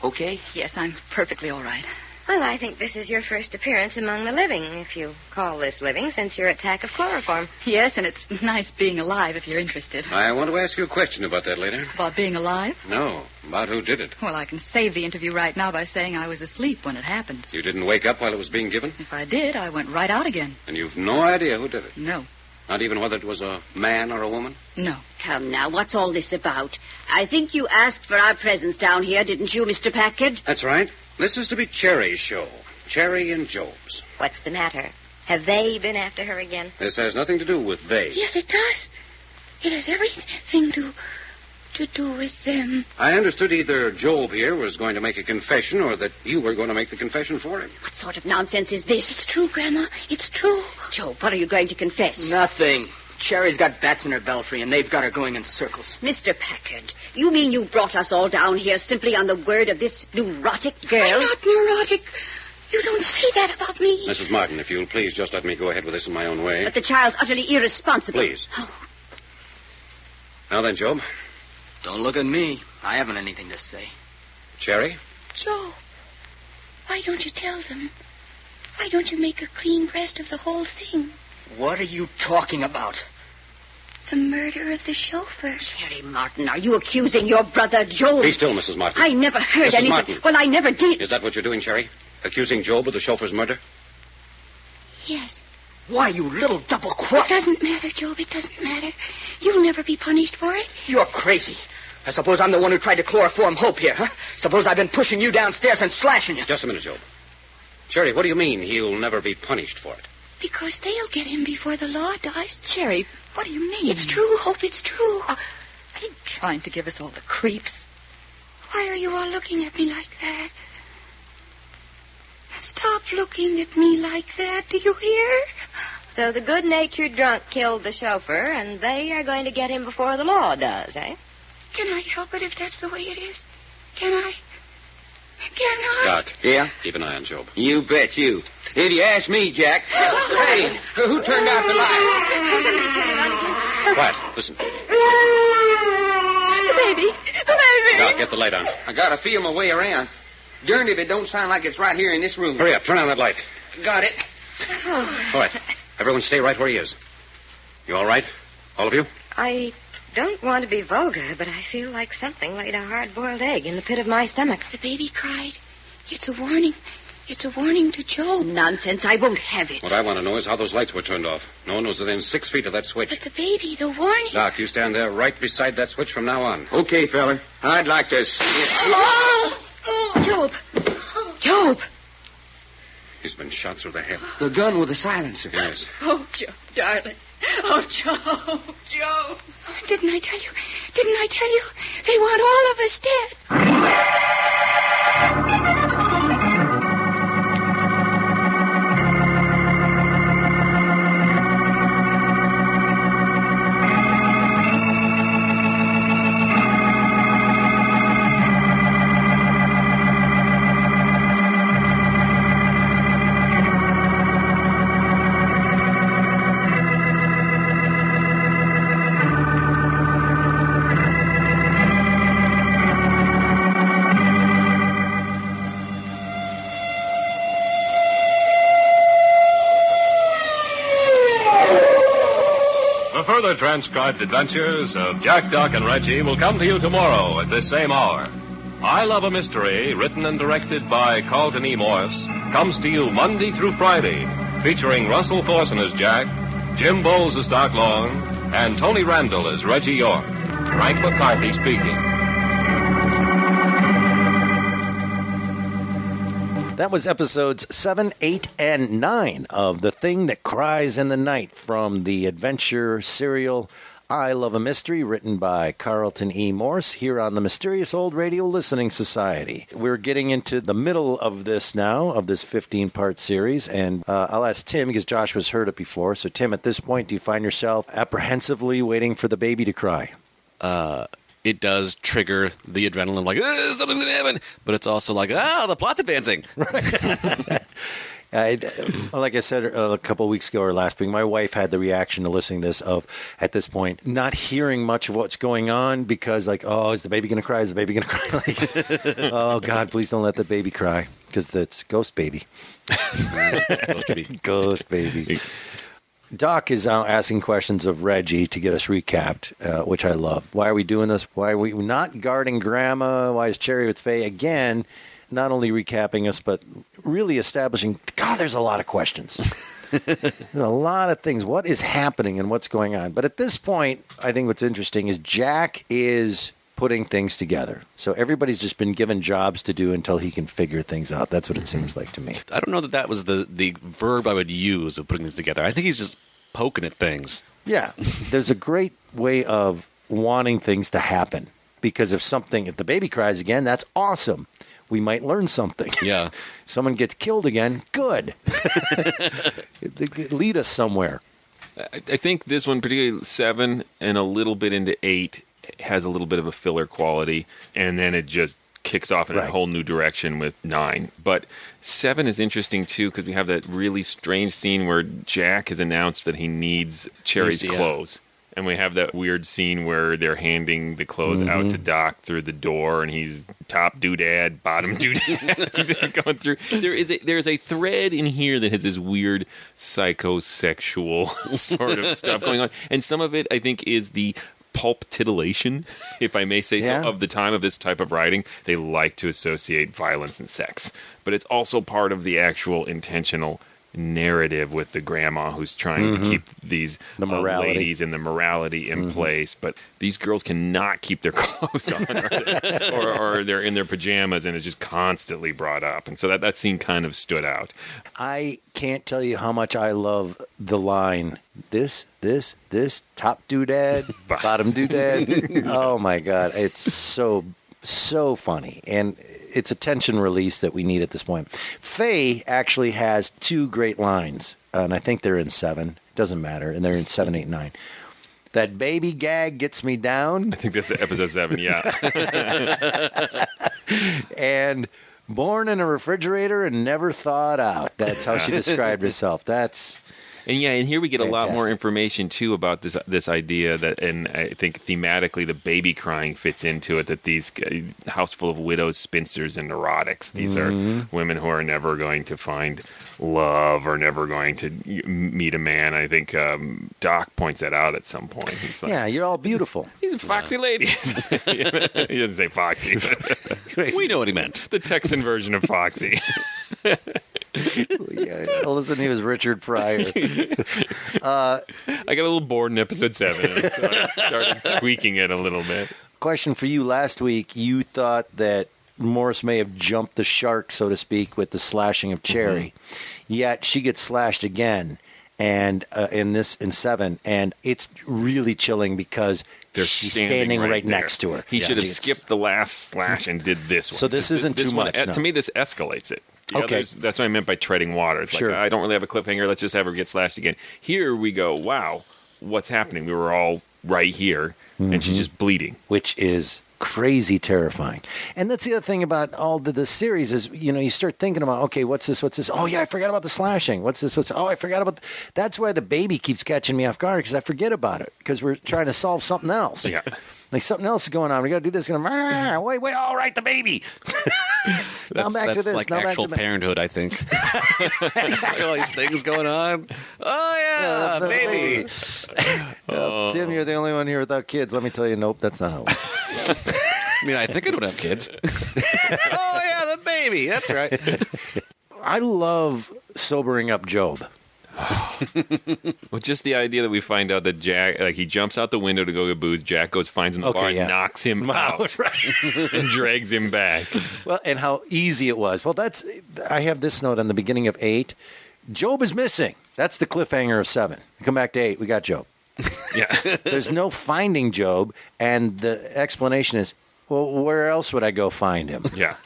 E: Okay?
L: Yes, I'm perfectly all right.
G: Well, I think this is your first appearance among the living, if you call this living, since your attack of chloroform.
L: Yes, and it's nice being alive if you're interested.
I: I want to ask you a question about that later.
L: About being alive?
I: No, about who did it.
L: Well, I can save the interview right now by saying I was asleep when it happened.
I: You didn't wake up while it was being given?
L: If I did, I went right out again.
I: And you've no idea who did it?
L: No.
I: Not even whether it was a man or a woman?
L: No.
K: Come now, what's all this about? I think you asked for our presence down here, didn't you, Mr. Packard?
I: That's right. This is to be Cherry's show. Cherry and Job's.
G: What's the matter? Have they been after her again?
I: This has nothing to do with they.
H: Yes, it does. It has everything to do with them.
I: I understood either Job here was going to make a confession or that you were going to make the confession for him.
K: What sort of nonsense is this?
H: It's true, Grandma. It's true.
K: Job, what are you going to confess?
J: Nothing. Cherry's got bats in her belfry, and they've got her going in circles.
K: Mr. Packard, you mean you brought us all down here simply on the word of this neurotic girl?
H: I'm not neurotic. You don't say that about me.
I: Mrs. Martin, if you'll please just let me go ahead with this in my own way.
K: But the child's utterly irresponsible.
I: Please.
K: Oh.
I: Now then, Job.
J: Don't look at me. I haven't anything to say.
I: Cherry?
H: Joe, why don't you tell them? Why don't you make a clean breast of the whole thing?
J: What are you talking about?
H: The murder of the chauffeur.
K: Cherry Martin, are you accusing your brother Job?
I: Be still, Mrs. Martin.
K: I never heard
I: Mrs.
K: anything.
I: Martin.
K: Well, I never did.
I: Is that what you're doing, Cherry? Accusing Job of the chauffeur's murder?
H: Yes.
J: Why, you little
H: It
J: double-cross...
H: doesn't matter, Job. It doesn't matter. You'll never be punished for it.
J: You're crazy. I suppose I'm the one who tried to chloroform Hope here, huh? Suppose I've been pushing you downstairs and slashing you.
I: Just a minute, Job. Cherry, what do you mean he'll never be punished for it?
H: Because they'll get him before the law does.
L: Cherry, what do you mean?
H: It's true, Hope. It's true.
L: Are you trying to give us all the creeps?
H: Why are you all looking at me like that? Stop looking at me like that. Do you hear?
G: So the good-natured drunk killed the chauffeur, and they are going to get him before the law does, eh?
H: Can I help it if that's the way it is? Can I? cannot.
I: Doc.
E: Yeah?
I: Keep an eye on Job.
E: You bet you. If you ask me, Jack. Hey, who turned out the light?
G: Somebody turned it on again.
I: Quiet. Listen.
H: The baby. The baby.
I: Doc, get the light on.
E: I gotta feel my way around. Darned if it don't sound like it's right here in this room.
I: Hurry up. Turn on that light.
E: Got it.
I: All right. Everyone stay right where he is. You all right? All of you?
G: I don't want to be vulgar, but I feel like something laid a hard-boiled egg in the pit of my stomach.
H: The baby cried. It's a warning. It's a warning to Job.
K: Nonsense. I won't have it.
I: What I want to know is how those lights were turned off. No one was within 6 feet of that switch.
H: But the baby, the warning.
I: Doc, you stand there right beside that switch from now on.
E: Okay, fella. I'd like to see it.
G: Job! Job!
I: He's been shot through the head.
E: The gun with the silencer.
I: Yes.
L: Oh, Joe, darling. Oh, Joe. Joe.
H: Didn't I tell you? Didn't I tell you? They want all of us dead.
D: The further transcribed adventures of Jack, Doc, and Reggie will come to you tomorrow at this same hour. I Love a Mystery, written and directed by Carlton E. Morse, comes to you Monday through Friday, featuring Russell Thorson as Jack, Jim Bowles as Doc Long, and Tony Randall as Reggie York. Frank McCarthy speaking.
A: That was episodes 7, 8, and 9 of The Thing That Cries in the Night from the adventure serial I Love a Mystery, written by Carlton E. Morse here on the Mysterious Old Radio Listening Society. We're getting into the middle of this now, of this 15-part series, and I'll ask Tim, because Josh has heard it before. So, Tim, at this point, do you find yourself apprehensively waiting for the baby to cry?
B: It does trigger the adrenaline, like, something's going to happen. But it's also like, the plot's advancing.
A: Like I said a couple of weeks ago or last week, my wife had the reaction to listening to this of, at this point, not hearing much of what's going on because, like, oh, is the baby going to cry? Is the baby going to cry? Like, oh, God, please don't let the baby cry, because that's Ghost Baby.
B: Ghost baby.
A: Ghost Baby. Doc is asking questions of Reggie to get us recapped, which I love. Why are we doing this? Why are we not guarding Grandma? Why is Cherry with Faye? Again, not only recapping us, but really establishing, God, there's a lot of questions. There's a lot of things. What is happening and what's going on? But at this point, I think what's interesting is Jack is putting things together. So everybody's just been given jobs to do until he can figure things out. That's what it seems like to me.
B: I don't know that was the verb I would use of putting things together. I think he's just poking at things.
A: Yeah. There's a great way of wanting things to happen. Because if the baby cries again, that's awesome. We might learn something.
B: Yeah.
A: Someone gets killed again, good. Lead us somewhere.
C: I think this one, particularly 7 and a little bit into 8, has a little bit of a filler quality, and then it just kicks off in a whole new direction with 9. But 7 is interesting, too, because we have that really strange scene where Jack has announced that he needs Cherry's clothes. And we have that weird scene where they're handing the clothes out to Doc through the door, and he's top doodad, bottom doodad going through. There's a thread in here that has this weird psychosexual sort of stuff going on. And some of it, I think, is the pulp titillation, if I may say so, of the time of this type of writing. They like to associate violence and sex. But it's also part of the actual intentional narrative with the grandma who's trying to keep these ladies and the morality in place, but these girls cannot keep their clothes on, or they're in their pajamas, and it's just constantly brought up, and so that scene kind of stood out.
A: I can't tell you how much I love the line, this, top doodad, bottom doodad. Oh my God, it's so funny, and it's a tension release that we need at this point. Faye actually has 2 great lines, and I think they're in 7. Doesn't matter, and they're in 7, 8, 9. That baby gag gets me down.
C: I think that's episode 7, yeah.
A: And Born in a refrigerator and never thawed out. That's how she described herself.
C: And here we get
A: fantastic.
C: A lot more information too about this idea that, and I think thematically the baby crying fits into it. That these house full of widows, spinsters, and neurotics. These are women who are never going to find love or never going to meet a man. I think Doc points that out at some point. He's like,
A: yeah, you're all beautiful.
C: These are foxy ladies. He doesn't say foxy.
B: We know what he meant.
C: The Texan version of foxy.
A: Yeah, listen, he was Richard Pryor.
C: I got a little bored in episode 7, and so I started tweaking it a little bit.
A: Question for you. Last week, you thought that Morris may have jumped the shark, so to speak, with the slashing of Cherry. Yet she gets slashed again, and in 7, and it's really chilling because she's standing right next to her.
C: He should have skipped the last slash and did this one.
A: So this isn't too much. No.
C: To me, this escalates it.
A: Okay.
C: That's what I meant by treading water. It's like, I don't really have a cliffhanger. Let's just have her get slashed again. Here we go, wow, what's happening? We were all right here, and she's just bleeding.
A: Which is crazy terrifying. And that's the other thing about all the series is, you start thinking about, okay, what's this? Oh, yeah, I forgot about the slashing. What's this? Oh, I forgot about... That's why the baby keeps catching me off guard, because I forget about it, because we're trying to solve something else.
C: Yeah.
A: Like something else is going on. We got to do this. Wait, all right, the baby. Now back to this.
B: Like
A: now
B: actual
A: back to
B: parenthood, I think. All these things going on. Oh, yeah, baby.
A: Tim, you're the only one here without kids. Let me tell you, nope, that's not how it works.
B: I mean, I think I don't have kids. Oh, yeah, the baby. That's right.
A: I love sobering up Job.
C: Well, just the idea that we find out that Jack, he jumps out the window to go get booze. Jack goes, finds him in the bar, and knocks him out, and drags him back.
A: Well, and how easy it was. Well, I have this note on the beginning of 8. Job is missing. That's the cliffhanger of 7. Come back to 8. We got Job.
C: Yeah.
A: There's no finding Job, and the explanation is, well, where else would I go find him?
C: Yeah.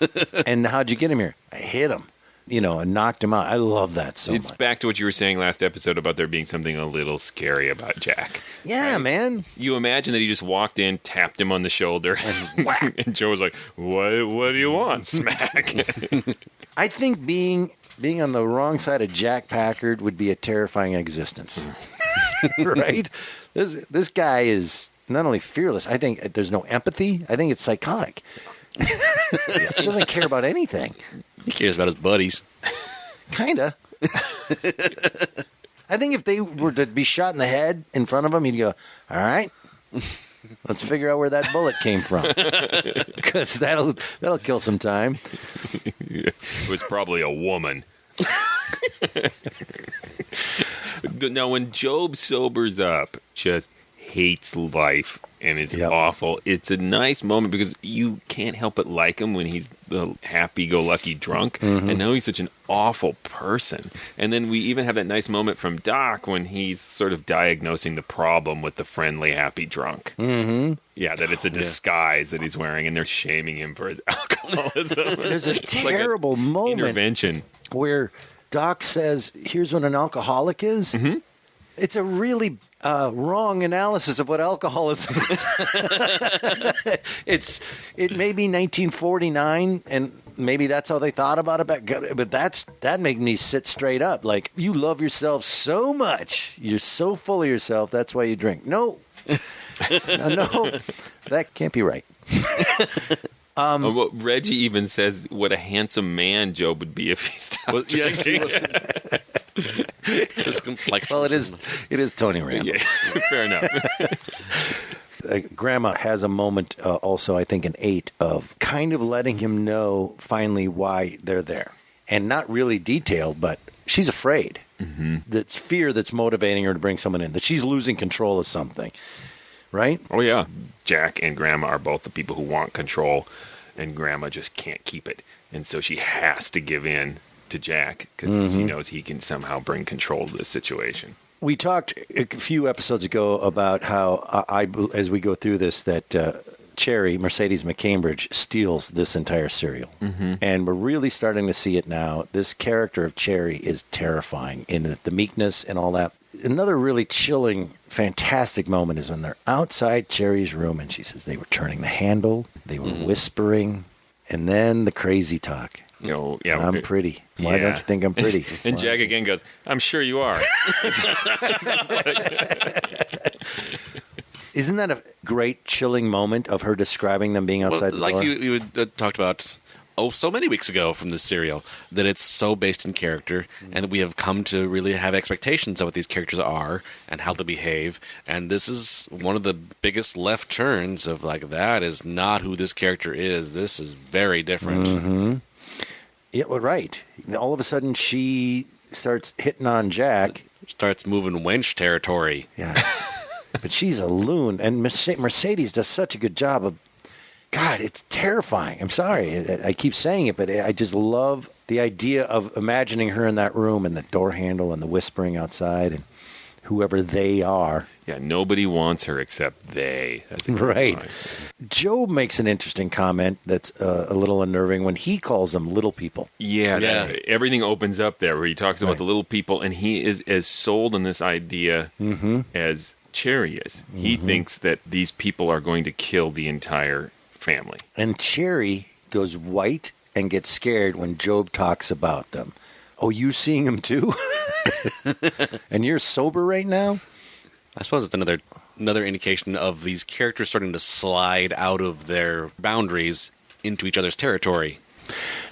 A: And how'd you get him here? I hit him. And knocked him out. I love that so much.
C: It's back to what you were saying last episode about there being something a little scary about Jack.
A: Yeah, right? Man.
C: You imagine that he just walked in, tapped him on the shoulder, and whack. And Joe was like, what do you want? Smack.
A: I think being on the wrong side of Jack Packard would be a terrifying existence. Right? This guy is not only fearless, I think there's no empathy. I think it's psychotic. He doesn't care about anything.
B: He cares about his buddies.
A: Kinda. I think if they were to be shot in the head in front of him, he'd go, all right, let's figure out where that bullet came from. Because that'll kill some time.
C: It was probably a woman. Now, when Job sobers up, just hates life and it's awful, it's a nice moment because you can't help but like him when he's the happy-go-lucky drunk, and now he's such an awful person. And then we even have that nice moment from Doc when he's sort of diagnosing the problem with the friendly, happy drunk. Yeah, that it's a disguise that he's wearing, and they're shaming him for his alcoholism.
A: There's a terrible moment
C: intervention
A: where Doc says, here's what an alcoholic is. It's a really wrong analysis of what alcoholism is. It may be 1949, and maybe that's how they thought about it, but that made me sit straight up. Like, you love yourself so much, you're so full of yourself, that's why you drink. No, that can't be right.
C: Well, Reggie even says what a handsome man Job would be if he stopped drinking.
B: His complexion.
A: Well, it is Tony Randall.
C: Yeah, fair enough.
A: Grandma has a moment also, I think, in 8 of kind of letting him know finally why they're there. And not really detailed, but she's afraid. That's fear that's motivating her to bring someone in, that she's losing control of something. Right?
C: Oh, yeah. Jack and Grandma are both the people who want control, and Grandma just can't keep it. And so she has to give in to Jack because she knows he can somehow bring control to the situation.
A: We talked a few episodes ago about how, as we go through this, that Cherry, Mercedes McCambridge, steals this entire serial. And we're really starting to see it now. This character of Cherry is terrifying in the meekness and all that. Another really chilling, fantastic moment is when they're outside Cherry's room and she says they were turning the handle, they were whispering, and then the crazy talk. I'm pretty. Why don't you think I'm pretty?
C: And Jack again goes, I'm sure you are.
A: Isn't that a great chilling moment of her describing them being outside the door?
B: Like you talked about so many weeks ago from this serial, that it's so based in character, and that we have come to really have expectations of what these characters are and how they behave. And this is one of the biggest left turns of like, that is not who this character is. This is very different.
A: Mm-hmm. Yeah, well, right. All of a sudden, she starts hitting on Jack.
B: Starts moving wench territory.
A: Yeah. But she's a loon, and Mercedes does such a good job of, God, it's terrifying. I'm sorry. I keep saying it, but I just love the idea of imagining her in that room and the door handle and the whispering outside and whoever they are.
C: Yeah, nobody wants her except they. That's
A: right.
C: Point.
A: Job makes an interesting comment that's a little unnerving when he calls them little people.
C: Yeah. Everything opens up there where he talks about the little people, and he is as sold on this idea as Cherry is. He thinks that these people are going to kill the entire family.
A: And Cherry goes white and gets scared when Job talks about them. Oh, you seeing them too? And you're sober right now?
B: I suppose it's another indication of these characters starting to slide out of their boundaries into each other's territory.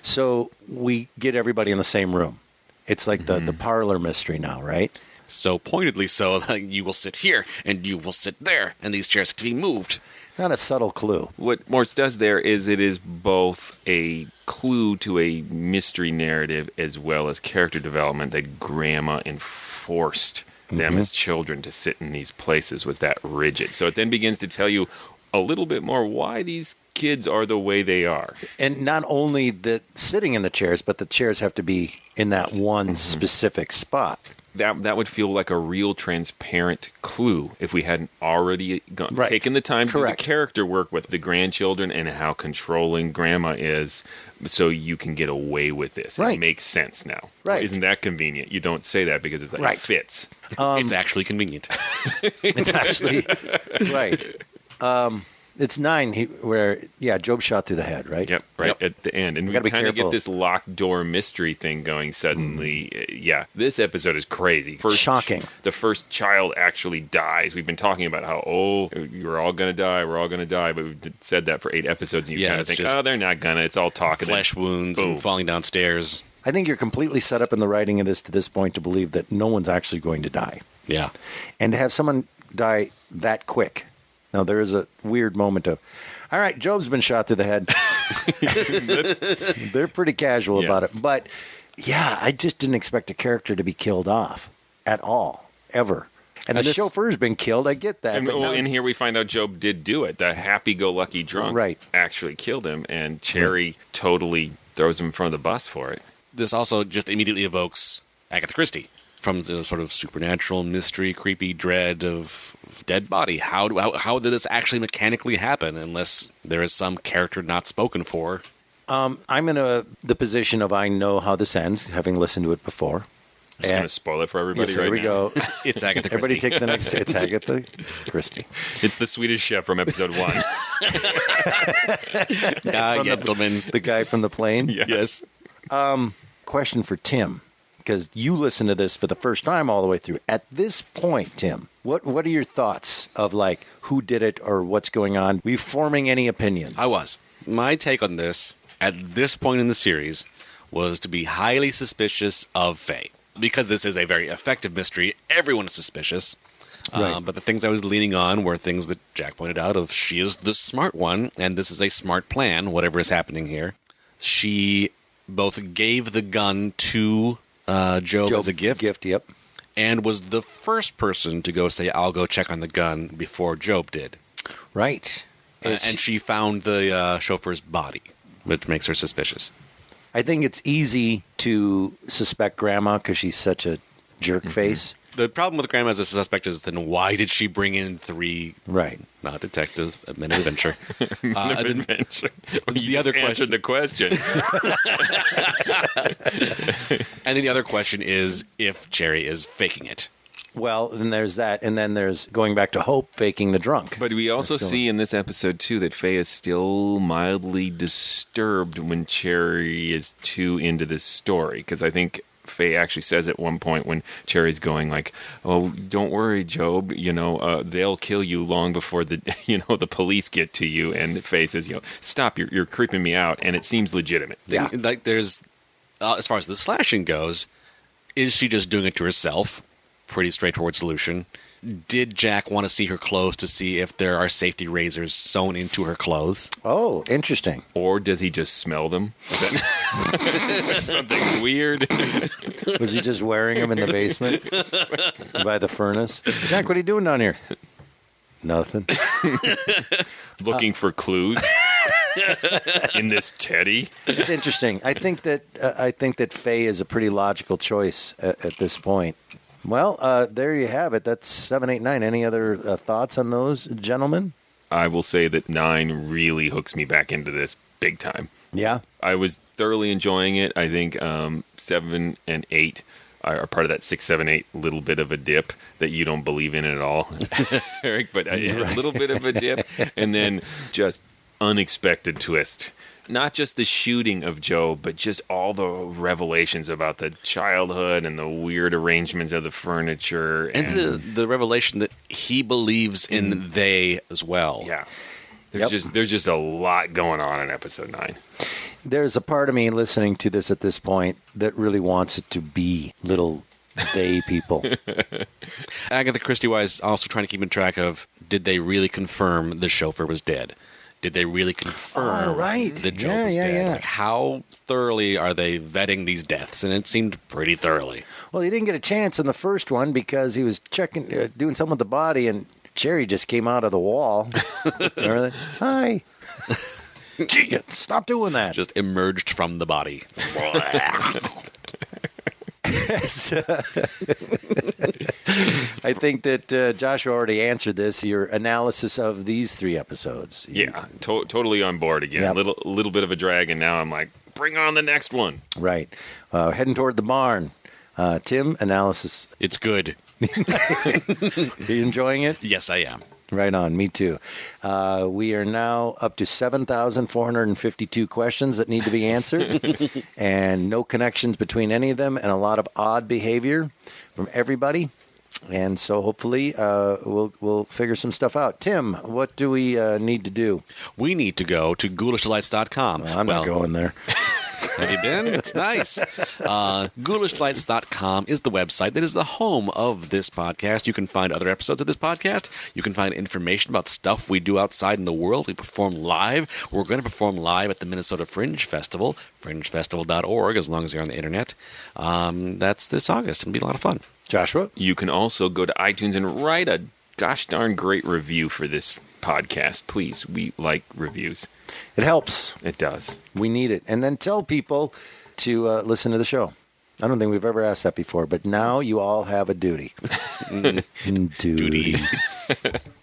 A: So we get everybody in the same room. It's like the parlor mystery now, right?
B: So pointedly so, like, you will sit here, and you will sit there, and these chairs can be moved.
A: Not a subtle clue.
C: What Morse does there is it is both a clue to a mystery narrative as well as character development that Grandma enforced them as children to sit in these places was that rigid. So it then begins to tell you a little bit more why these kids are the way they are.
A: And not only the sitting in the chairs, but the chairs have to be in that one specific spot.
C: That would feel like a real transparent clue if we hadn't already taken the time to do the character work with the grandchildren and how controlling Grandma is, so you can get away with this. It makes sense now.
A: Right.
C: Isn't that convenient? You don't say that because it's like, it fits.
B: It's actually convenient.
A: It's actually, right. It's 9 where, Job shot through the head, right?
C: Yep, at the end. And we kind of get this locked door mystery thing going suddenly. This episode is crazy.
A: Shocking.
C: The first child actually dies. We've been talking about how, we're all going to die, but we've said that for 8 episodes, and you kind of think, they're not going to. It's all talk.
B: Flesh wounds and falling downstairs.
A: I think you're completely set up in the writing of this to this point to believe that no one's actually going to die.
B: Yeah.
A: And to have someone die that quick. Now, there is a weird moment of, all right, Job's been shot through the head. They're pretty casual about it. But, I just didn't expect a character to be killed off at all, ever. And the chauffeur's been killed. I get that.
C: And here we find out Job did do it. The happy-go-lucky drunk actually killed him, and Cherry totally throws him in front of the bus for it.
B: This also just immediately evokes Agatha Christie. From the sort of supernatural mystery, creepy dread of dead body. How did this actually mechanically happen unless there is some character not spoken for?
A: I'm in the position of I know how this ends, having listened to it before.
C: I'm just going to spoil it for everybody
A: right now. Here we go.
B: It's Agatha Christie.
A: Everybody take the next. It's Agatha Christie.
C: It's the Swedish Chef from episode 1.
B: Gentlemen.
A: The guy from the plane?
B: Yes.
A: Question for Tim. Because you listen to this for the first time all the way through. At this point, Tim, what are your thoughts of, like, who did it or what's going on? Were you forming any opinions?
B: I was. My take on this, at this point in the series, was to be highly suspicious of Faye. Because this is a very effective mystery, everyone is suspicious. But the things I was leaning on were things that Jack pointed out of she is the smart one, and this is a smart plan, whatever is happening here. She both gave the gun to Job as a gift.
A: Yep.
B: And was the first person to go say, I'll go check on the gun before Job did.
A: Right.
B: And she found the chauffeur's body, which makes her suspicious.
A: I think it's easy to suspect Grandma because she's such a jerk face.
B: The problem with Grandma as a suspect is then why did she bring in 3 not detectives, men of adventure?
C: Adventure.
B: The other
C: answered the question.
B: And then the other question is if Cherry is faking it.
A: Well, then there's that, and then there's going back to Hope faking the drunk.
C: But we also see in this episode, too, that Faye is still mildly disturbed when Cherry is too into this story. Because I think Faye actually says at one point when Cherry's going like, "Oh, don't worry, Job, they'll kill you long before the police get to you." And Faye says, "Stop, you're creeping me out." And it seems legitimate.
B: Yeah. Like there's, as far as the slashing goes, is she just doing it to herself? Pretty straightforward solution. Did Jack want to see her clothes to see if there are safety razors sewn into her clothes?
A: Oh, interesting.
C: Or does he just smell them? Something weird.
A: Was he just wearing them in the basement by the furnace? Jack, what are you doing down here? Nothing.
C: Looking for clues in this teddy.
A: It's interesting. I think that Faye is a pretty logical choice at this point. Well, there you have it. That's 7, 8, 9. Any other thoughts on those, gentlemen?
C: I will say that 9 really hooks me back into this big time.
A: Yeah.
C: I was thoroughly enjoying it. I think 7 and 8 are part of that 6, 7, 8 little bit of a dip that you don't believe in at all, Eric, but a little bit of a dip. And then just unexpected twist. Not just the shooting of Joe, but just all the revelations about the childhood and the weird arrangement of the furniture.
B: And the revelation that he believes in they as well.
C: Yeah. There's just a lot going on in episode 9.
A: There's a part of me listening to this at this point that really wants it to be little they people.
B: Agatha Christie-wise also trying to keep in track of, did they really confirm the chauffeur was dead? Did they really confirm that Joe was dead?
A: Yeah.
B: Like, how thoroughly are they vetting these deaths? And it seemed pretty thoroughly.
A: Well, he didn't get a chance in the first one because he was checking, doing something with the body, and Cherry just came out of the wall. Remember that? Hi. Gee, stop doing that.
B: Just emerged from the body.
A: I think that Joshua already answered this. Your analysis of these 3 episodes.
C: Yeah, totally on board again.
A: Yep.
C: Little bit of a drag, and now I'm like, bring on the next one.
A: Right. Heading toward the barn. Tim, analysis.
B: It's good.
A: Are you enjoying it?
B: Yes, I am.
A: Right on. Me too. We are now up to 7,452 questions that need to be answered, and no connections between any of them, and a lot of odd behavior from everybody. And so hopefully we'll figure some stuff out. Tim, what do we need to do?
B: We need to go to ghoulishdelights.com.
A: I'm not going there.
B: Have you been? It's nice. Ghoulishdelights.com is the website that is the home of this podcast. You can find other episodes of this podcast. You can find information about stuff we do outside in the world. We perform live. We're going to perform live at the Minnesota Fringe Festival, fringefestival.org, as long as you're on the internet. That's this August. It'll be a lot of fun.
A: Joshua?
C: You can also go to iTunes and write a gosh darn great review for this podcast. Please, we like reviews.
A: It helps.
C: It does.
A: We need it. And then tell people to listen to the show. I don't think we've ever asked that before, but now you all have a duty. Duty.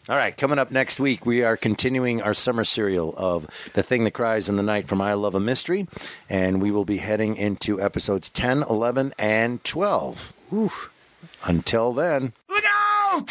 A: All right, coming up next week, we are continuing our summer serial of The Thing That Cries in the Night from I Love a Mystery, and we will be heading into episodes 10, 11, and 12. Whew. Until then.
M: Look out!